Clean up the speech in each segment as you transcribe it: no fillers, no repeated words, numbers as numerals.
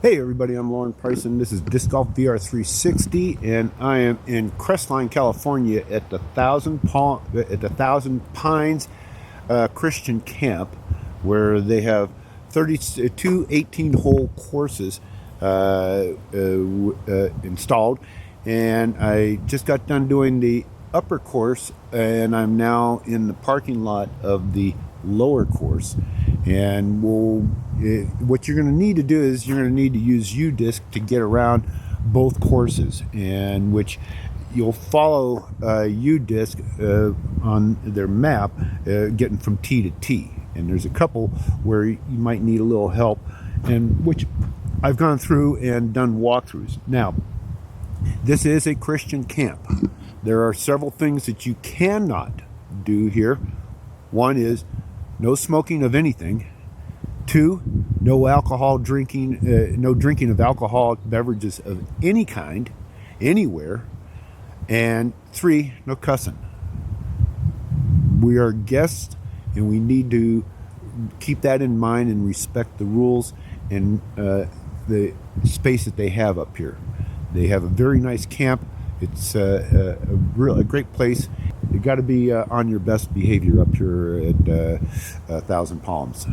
Hey everybody, I'm Lauren Price and this is Disc Golf VR 360 and I am in Crestline, California at the Thousand Pines Christian Camp, where they have 32 18-hole courses installed, and I just got done doing the upper course and I'm now in the parking lot of the lower course. And what you're going to need to do is you're going to need to use U-disc to get around both courses, and which you'll follow U-disc on their map, getting from T to T. And there's a couple where you might need a little help, and which I've gone through and done walkthroughs. Now, this is a Christian camp. There are several things that you cannot do here. One is no smoking of anything. 2, no alcohol drinking, no drinking of alcoholic beverages of any kind, anywhere. And 3, no cussing. We are guests, and we need to keep that in mind and respect the rules and the space that they have up here. They have a very nice camp. It's a great place. You got to be on your best behavior up here at Thousand Pines.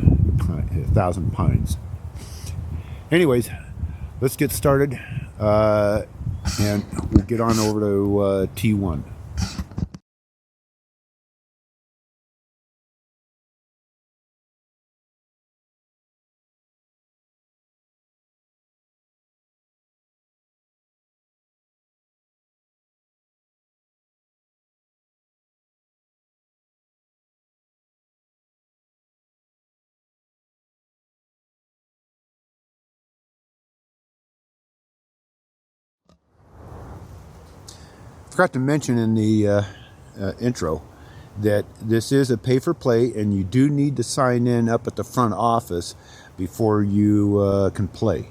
Anyways, let's get started, and we'll get on over to T1. Forgot to mention in the intro that this is a pay for play, and you do need to sign in up at the front office before you can play.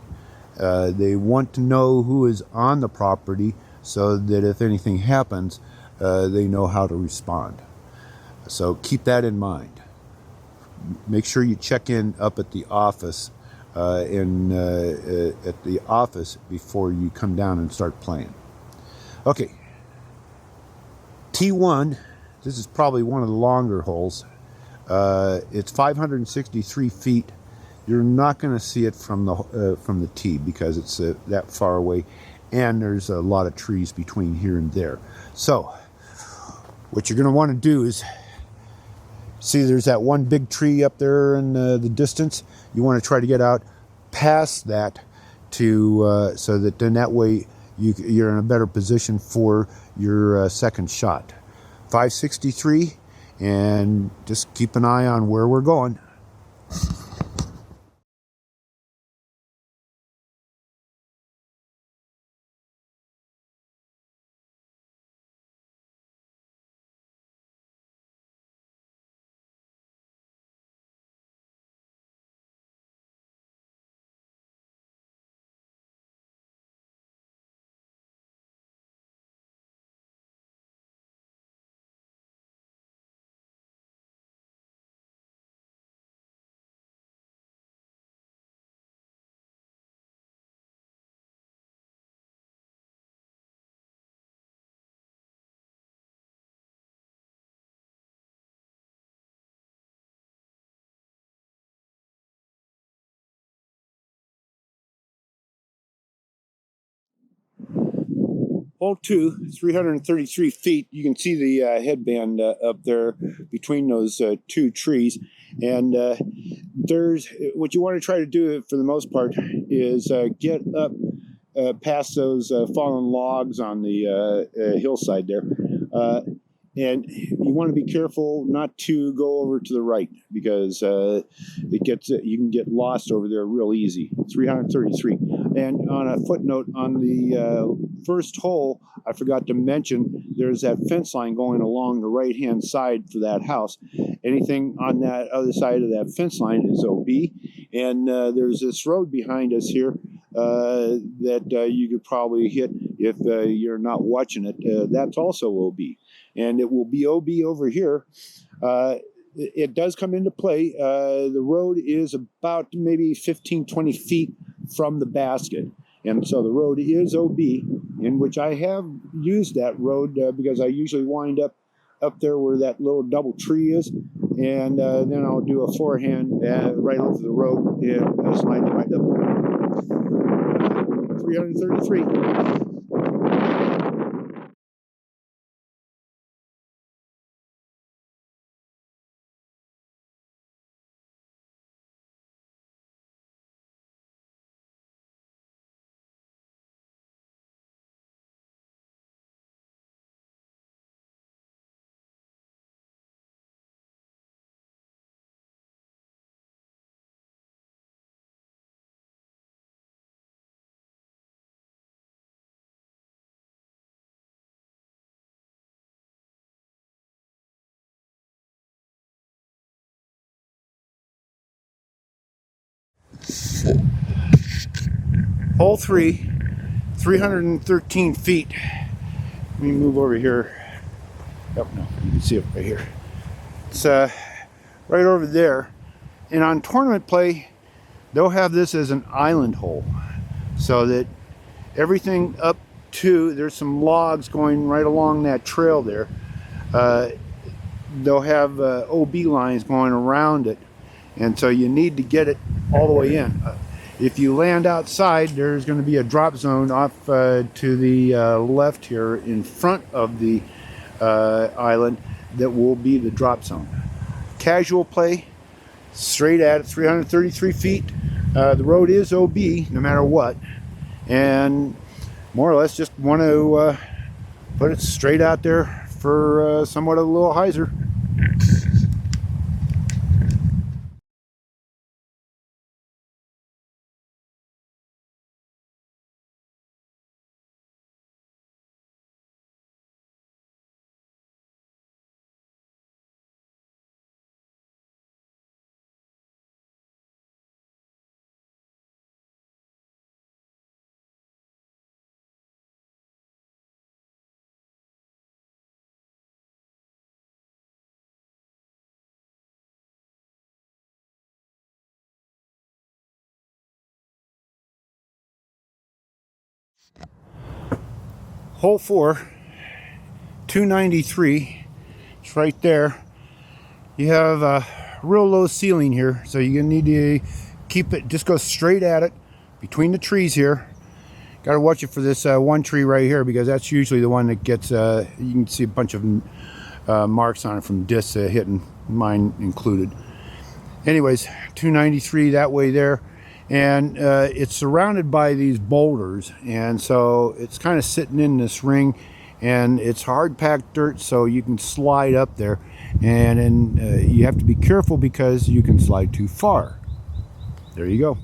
They want to know who is on the property so that if anything happens, they know how to respond. So keep that in mind. Make sure you check in up at the office at the office before you come down and start playing. Okay. T1, this is probably one of the longer holes. It's 563 feet. You're not going to see it from the tee because it's that far away, and there's a lot of trees between here and there. So what you're going to want to do is, see there's that one big tree up there in the distance. You want to try to get out past that to so that then that way you're in a better position for your second shot. 563, and just keep an eye on where we're going. Hole 2, 333 feet. You can see the headband up there between those two trees. And there's what you want to try to do for the most part is get up past those fallen logs on the hillside there. And you want to be careful not to go over to the right, because you can get lost over there real easy. 333. And on a footnote, on the first hole, I forgot to mention there's that fence line going along the right-hand side for that house. Anything on that other side of that fence line is OB. And there's this road behind us here that you could probably hit if you're not watching it. That's also OB. And it will be OB over here. It does come into play. The road is about maybe 15, 20 feet from the basket. And so the road is OB, in which I have used that road because I usually wind up there where that little double tree is, and then I'll do a forehand right off the road and slide right up 333. Hole 3, 313 feet. Let me move over here. Oh, no, you can see it right here. It's right over there. And on tournament play, they'll have this as an island hole, so that everything up to, there's some logs going right along that trail there. They'll have OB lines going around it, and so you need to get it all the way in. If you land outside, there's going to be a drop zone off to the left here in front of the island that will be the drop zone. Casual play, straight at it, 333 feet. The road is OB no matter what, and more or less just want to put it straight out there for somewhat of a little hyzer. Hole 4, 293. It's right there. You have a real low ceiling here, so you're gonna need to keep it, just go straight at it between the trees here. Got to watch it for this one tree right here, because that's usually the one that gets, you can see a bunch of marks on it from discs hitting, mine included. Anyways, 293 that way there. And it's surrounded by these boulders, and so it's kind of sitting in this ring, and it's hard packed dirt, so you can slide up there, and then you have to be careful because you can slide too far. There you go.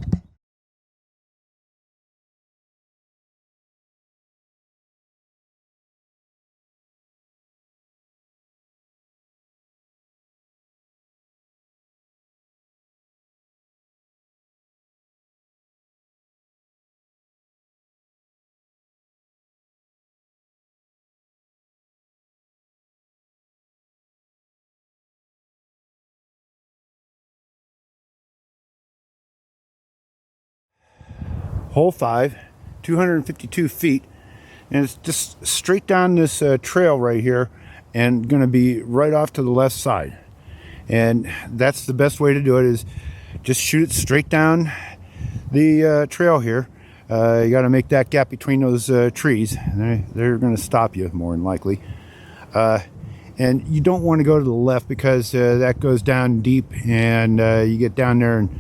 Hole 5, 252 feet, and it's just straight down this trail right here, and going to be right off to the left side. And that's the best way to do it, is just shoot it straight down the trail here. You got to make that gap between those trees. They're going to stop you more than likely. And you don't want to go to the left, because that goes down deep, and you get down there and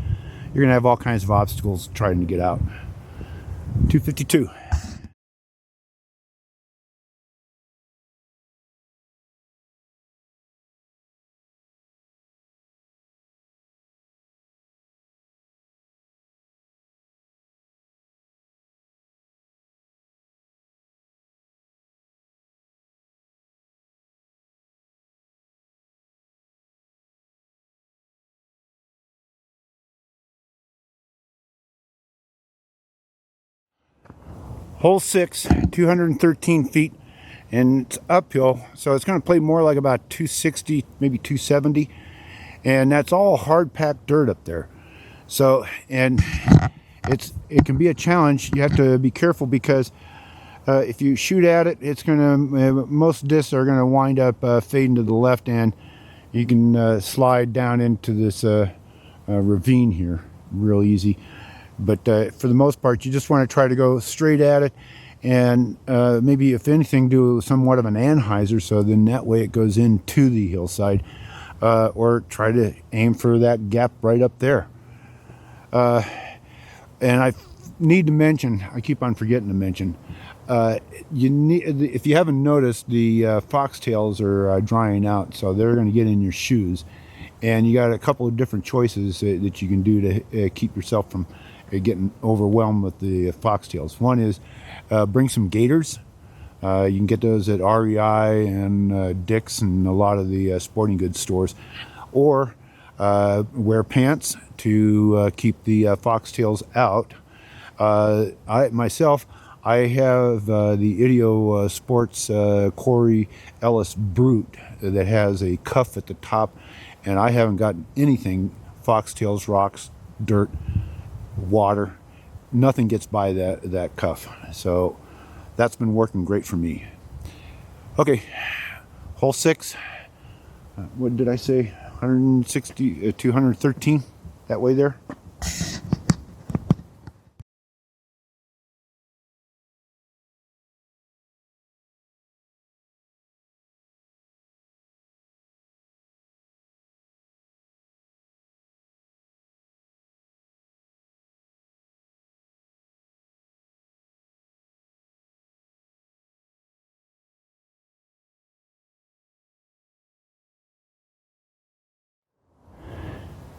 you're going to have all kinds of obstacles trying to get out. 252. Hole 6, 213 feet, and it's uphill, so it's going to play more like about 260, maybe 270, and that's all hard packed dirt up there. So, and it can be a challenge. You have to be careful because if you shoot at it, it's gonna most discs are gonna wind up fading to the left, and you can slide down into this ravine here real easy. But for the most part, you just want to try to go straight at it, and maybe if anything do somewhat of an anhyzer, so then that way it goes into the hillside, or try to aim for that gap right up there. And I need to mention, I keep on forgetting to mention, you need, if you haven't noticed, the foxtails are drying out, so they're going to get in your shoes, and you got a couple of different choices that you can do to keep yourself from getting overwhelmed with the foxtails. One is bring some gaiters. You can get those at REI and Dick's and a lot of the sporting goods stores, or wear pants to keep the foxtails out. I have the Ideo Sports Corey Ellis Brute that has a cuff at the top, and I haven't gotten anything, foxtails, rocks, dirt, water, nothing gets by that cuff. So that's been working great for me. Okay, hole 6. What did I say? 160, 213, that way there.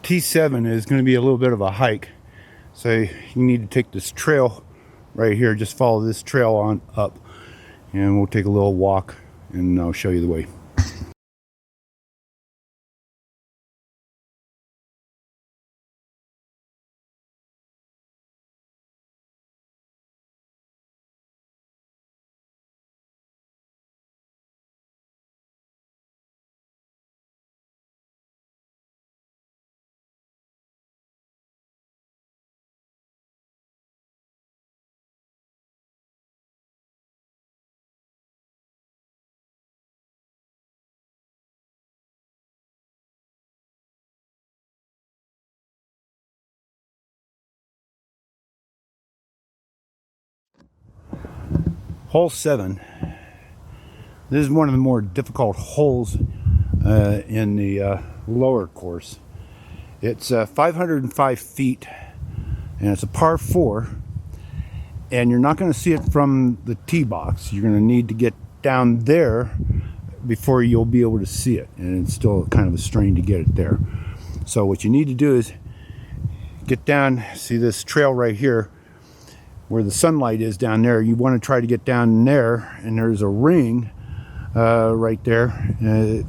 T7 is going to be a little bit of a hike, so you need to take this trail right here. Just follow this trail on up, and we'll take a little walk, and I'll show you the way. Hole 7. This is one of the more difficult holes in the lower course. It's 505 feet, and it's a par 4, and you're not going to see it from the tee box. You're going to need to get down there before you'll be able to see it, and it's still kind of a strain to get it there. So what you need to do is get down, see this trail right here where the sunlight is down there. You want to try to get down there, and there's a ring right there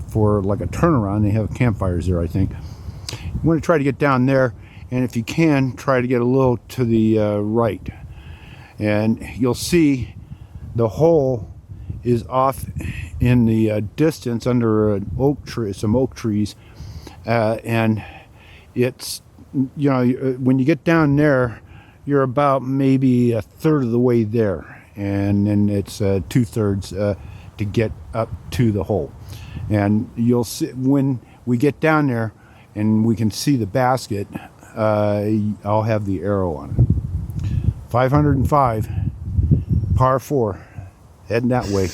for like a turnaround. They have campfires there, I think. You want to try to get down there, and if you can, try to get a little to the right, and you'll see the hole is off in the distance under an oak tree, some oak trees, and it's, you know, when you get down there, you're about maybe a third of the way there, and then it's 2/3 to get up to the hole. And you'll see when we get down there and we can see the basket, I'll have the arrow on it. 505, par 4, heading that way.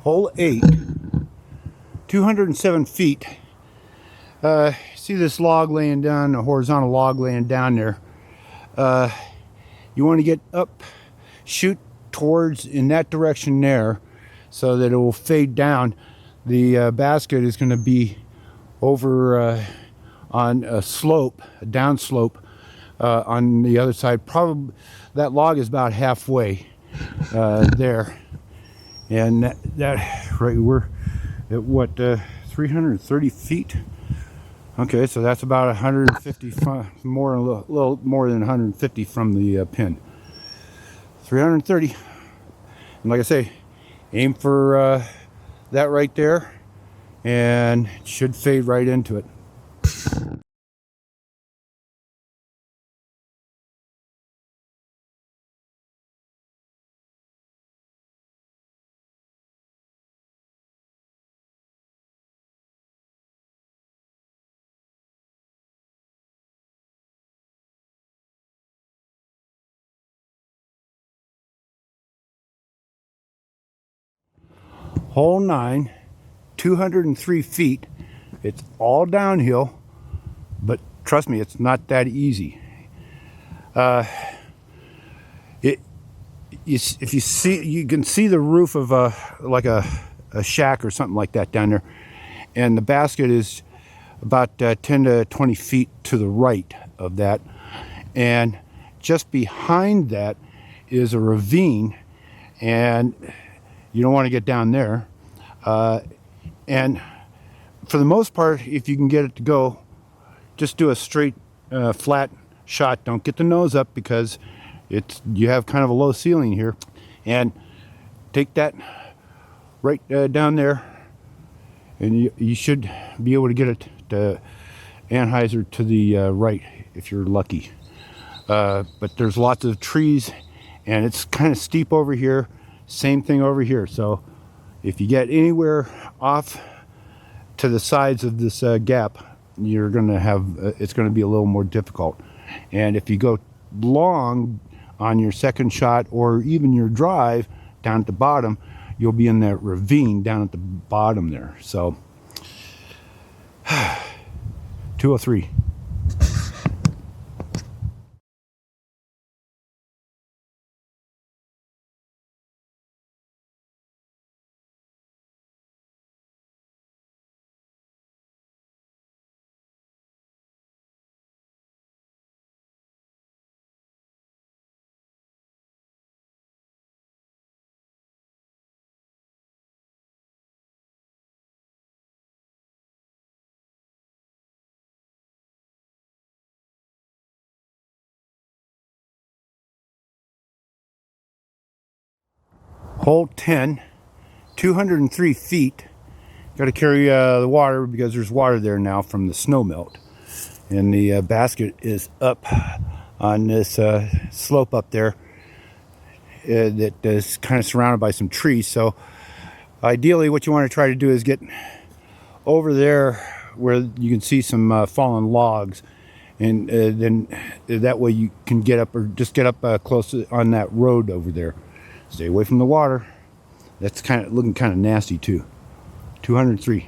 Hole 8 207 feet. See this log laying down, a horizontal log laying down there. You want to get up, shoot towards in that direction there, so that it will fade down. The basket is going to be over on a slope, a down slope, on the other side. Probably that log is about halfway there, and that right, we're at what, 330 feet. Okay, so that's about 150 more, a little more than 150 from the pin. 330, and like I say, aim for that right there, and it should fade right into it. Hole 9, 203 feet. It's all downhill, but trust me, it's not that easy. If you see, you can see the roof of like a shack or something like that down there, and the basket is about 10 to 20 feet to the right of that, and just behind that is a ravine, and you don't want to get down there. And for the most part, if you can get it to go, just do a straight flat shot. Don't get the nose up, because you have kind of a low ceiling here, and take that right down there, and you should be able to get it to Anheuser to the right if you're lucky. But there's lots of trees, and it's kind of steep over here. Same thing over here. So if you get anywhere off to the sides of this gap, you're going to have it's going to be a little more difficult. And if you go long on your second shot, or even your drive down at the bottom, you'll be in that ravine down at the bottom there. So 203. Hole 10, 203 feet. Got to carry the water, because there's water there now from the snow melt. And the basket is up on this slope up there that is kind of surrounded by some trees. So ideally what you want to try to do is get over there where you can see some fallen logs, and then that way you can get up, or just get up close on that road over there. Stay away from the water. That's kind of looking kind of nasty too. 203.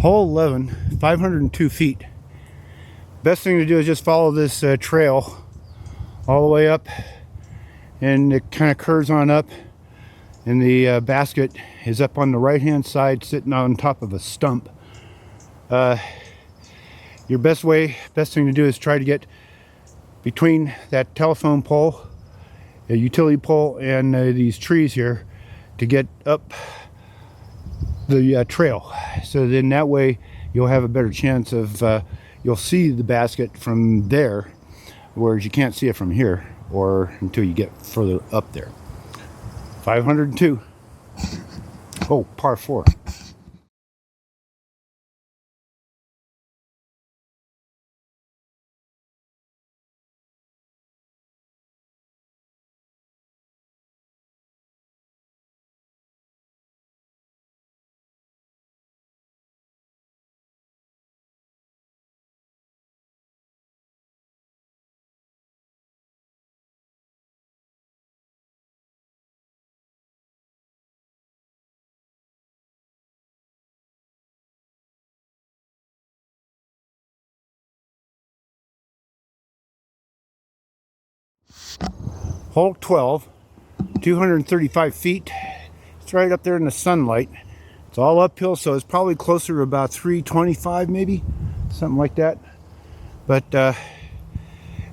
Hole 11, 502 feet. Best thing to do is just follow this trail all the way up, and it kind of curves on up, and the basket is up on the right hand side, sitting on top of a stump. Your best thing to do is try to get between that telephone pole, a utility pole, and these trees here, to get up the trail. So then that way you'll have a better chance of you'll see the basket from there, whereas you can't see it from here, or until you get further up there. 502. Oh, par 4. Hole 12, 235 feet. It's right up there in the sunlight. It's all uphill, so it's probably closer to about 325 maybe, something like that. But for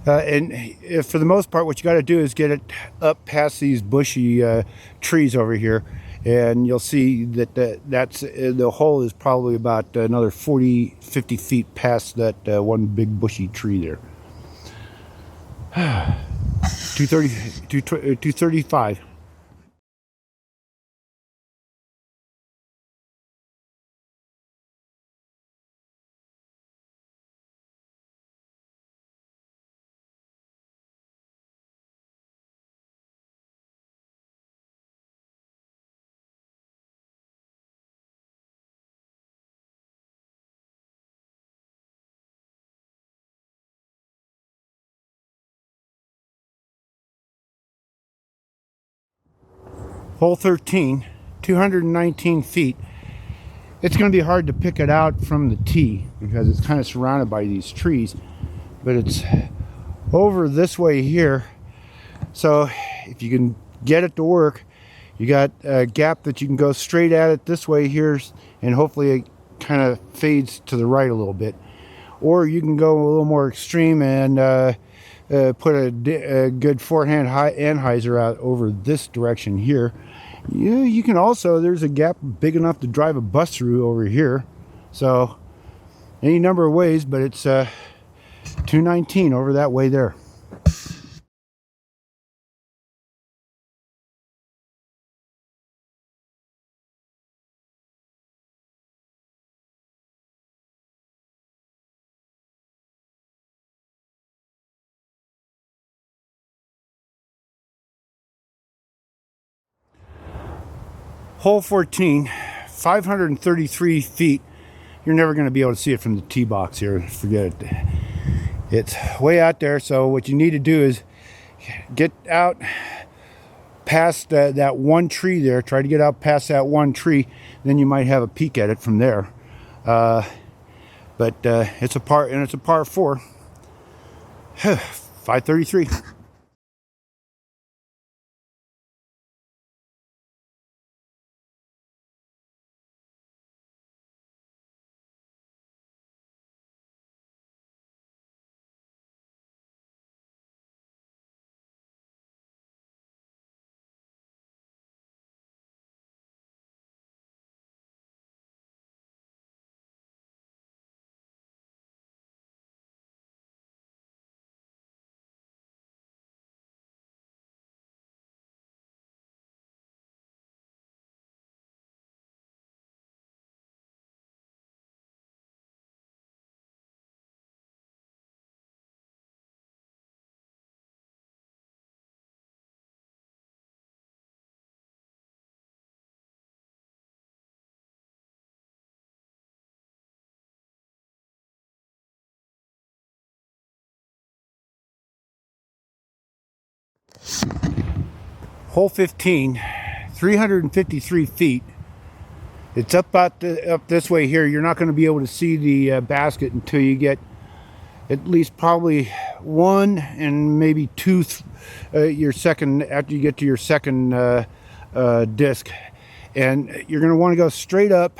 the most part, what you got to do is get it up past these bushy trees over here, and you'll see that the hole is probably about another 40-50 feet past that one big bushy tree there. 235. Hole 13, 219 feet. It's going to be hard to pick it out from the tee because it's kind of surrounded by these trees, but it's over this way here. So if you can get it to work, you got a gap that you can go straight at it this way here, and hopefully it kind of fades to the right a little bit. Or you can go a little more extreme and put a good forehand anhyzer out over this direction here. Yeah, you can also, there's a gap big enough to drive a bus through over here. So any number of ways, but it's 219 over that way there. Hole 14, 533 feet. You're never going to be able to see it from the tee box here. Forget it. It's way out there. So what you need to do is get out past that one tree there. Try to get out past that one tree. Then you might have a peek at it from there. But it's a par 4. 533. Hole 15, 353 feet. It's up this way here. You're not going to be able to see the basket until you get at least probably one and maybe two your second, after you get to your second disc. And you're going to want to go straight up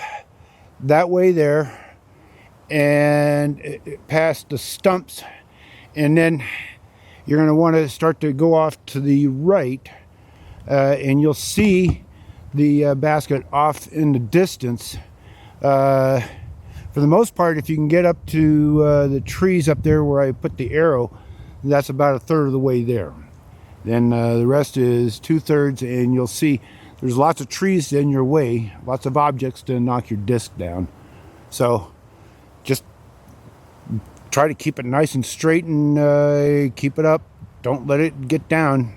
that way there and past the stumps, and then you're going to want to start to go off to the right, and you'll see the basket off in the distance. For the most part, if you can get up to the trees up there where I put the arrow, that's about a third of the way there. Then the rest is 2/3, and you'll see there's lots of trees in your way, lots of objects to knock your disc down. So just try to keep it nice and straight and keep it up. Don't let it get down.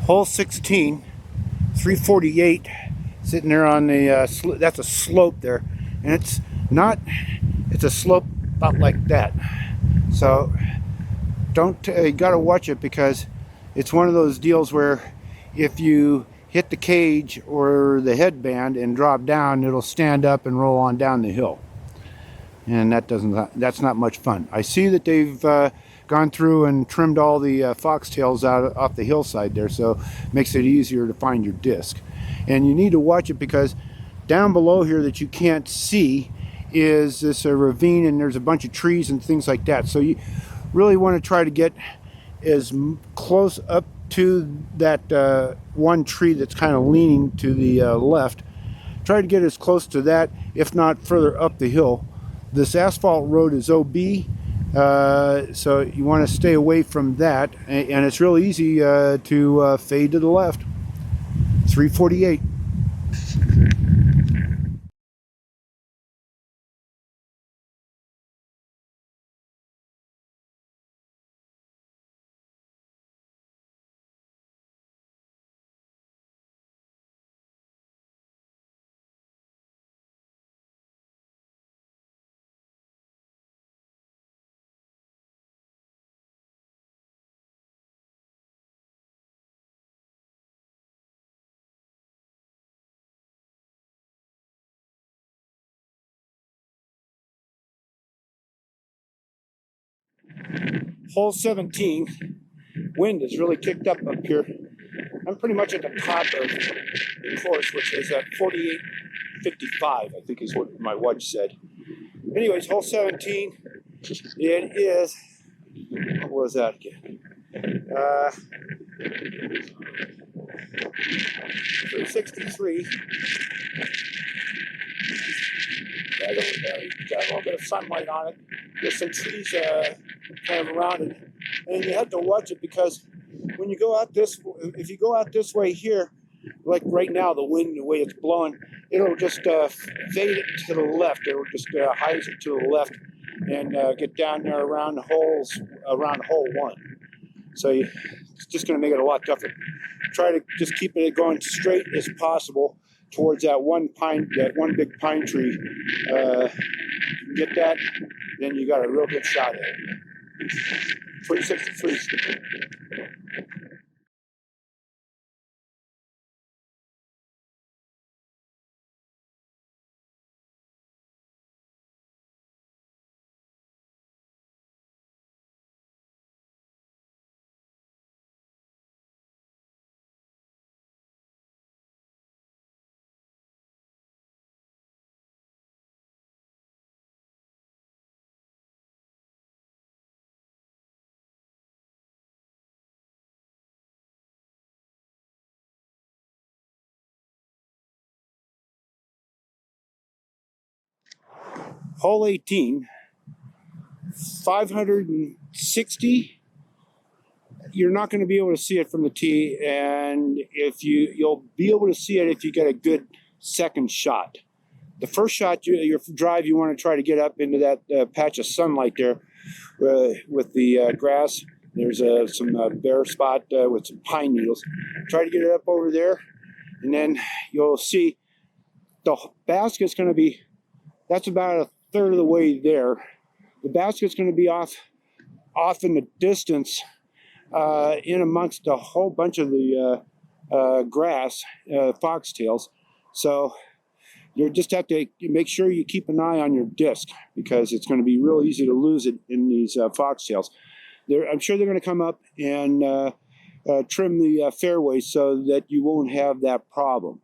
Hole 16, 348, sitting there on the, that's a slope there. And it's not, it's a slope about like that. So don't, you gotta watch it, because it's one of those deals where if you hit the cage or the headband and drop down, it'll stand up and roll on down the hill. And that's not much fun. I see that they've gone through and trimmed all the foxtails out off the hillside there, so it makes it easier to find your disc. And you need to watch it, because down below here that you can't see is this ravine, and there's a bunch of trees and things like that. So you really want to try to get as close up to that one tree that's kind of leaning to the left. Try to get as close to that, if not further up the hill. This asphalt road is OB, so you want to stay away from that, and it's real easy to fade to the left. 348. Hole 17, wind has really kicked up here. I'm pretty much at the top of the course, which is at 48.55, I think is what my watch said. Anyways, hole 17, it is, what was that again? 363. Got a little bit of sunlight on it. There's some trees kind of around it. And you have to watch it, because when you go out this, if you go out this way here, like right now, the wind, the way it's blowing, it'll just fade it to the left. It'll just hide it to the left and get down there around hole 1. So it's just going to make it a lot tougher. Try to just keep it going straight as possible towards that one big pine tree. You can get that, then you got a real good shot at it. 363. Hole 18, 560. You're not going to be able to see it from the tee, and you'll be able to see it if you get a good second shot. The first shot, your drive, you want to try to get up into that patch of sunlight there with the grass. There's some bare spot with some pine needles. Try to get it up over there, and then you'll see the basket's going to be, that's about 1/3 of the way there. The basket's going to be off in the distance in amongst a whole bunch of the grass, foxtails. So you just have to make sure you keep an eye on your disc, because it's going to be real easy to lose it in these foxtails. I'm sure they're going to come up and trim the fairway so that you won't have that problem.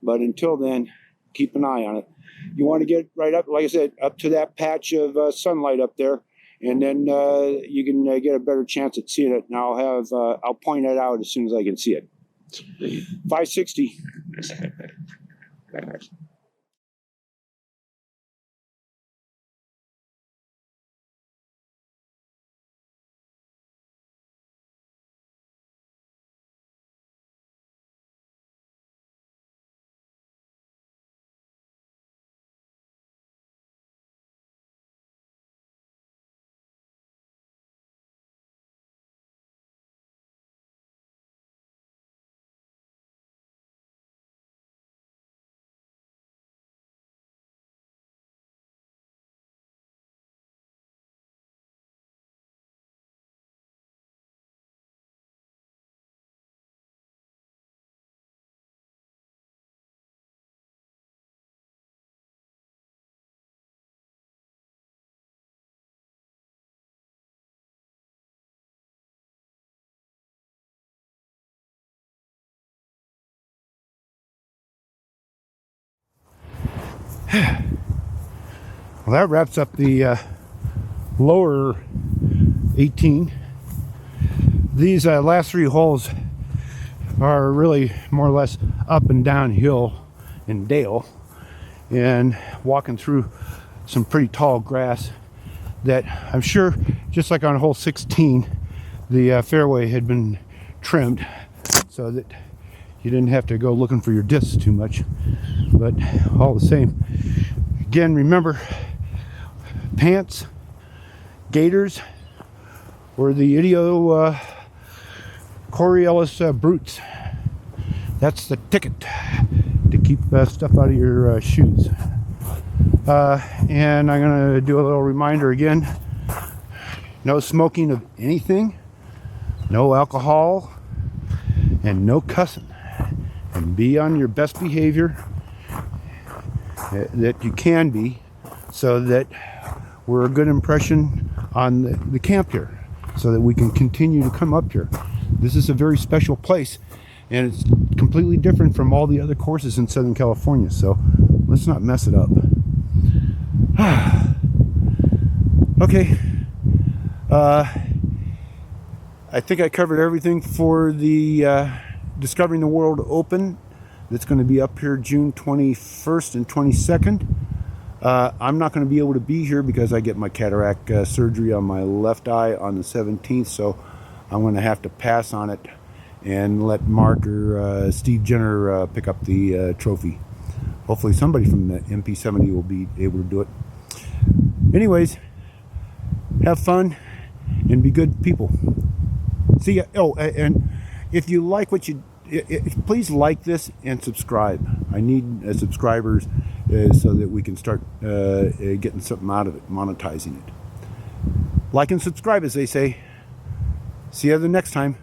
But until then, keep an eye on it. You want to get right up, like I said, up to that patch of sunlight up there, and then you can get a better chance at seeing it. And I'll point it out as soon as I can see it. 560. Well, that wraps up the lower 18. These last 3 holes are really more or less up and down hill and dale, and walking through some pretty tall grass that I'm sure, just like on hole 16, the fairway had been trimmed so that you didn't have to go looking for your discs too much. But all the same, again, remember, pants, gaiters, or the Idio Coriolis brutes. That's the ticket to keep stuff out of your shoes. And I'm going to do a little reminder again. No smoking of anything, no alcohol, and no cussing. And be on your best behavior that you can be, so that we're a good impression on the camp here, so that we can continue to come up here. This is a very special place, and it's completely different from all the other courses in Southern California, so let's not mess it up. Okay, I think I covered everything for the Discovering the World Open that's going to be up here June 21st and 22nd. I'm not going to be able to be here because I get my cataract surgery on my left eye on the 17th, so I'm going to have to pass on it and let Mark or Steve Jenner pick up the trophy. Hopefully somebody from the MP70 will be able to do it. Anyways, have fun and be good people. See ya. Oh, and if you like what you, please like this and subscribe. I need subscribers so that we can start getting something out of it, monetizing it. Like and subscribe, as they say. See you the next time.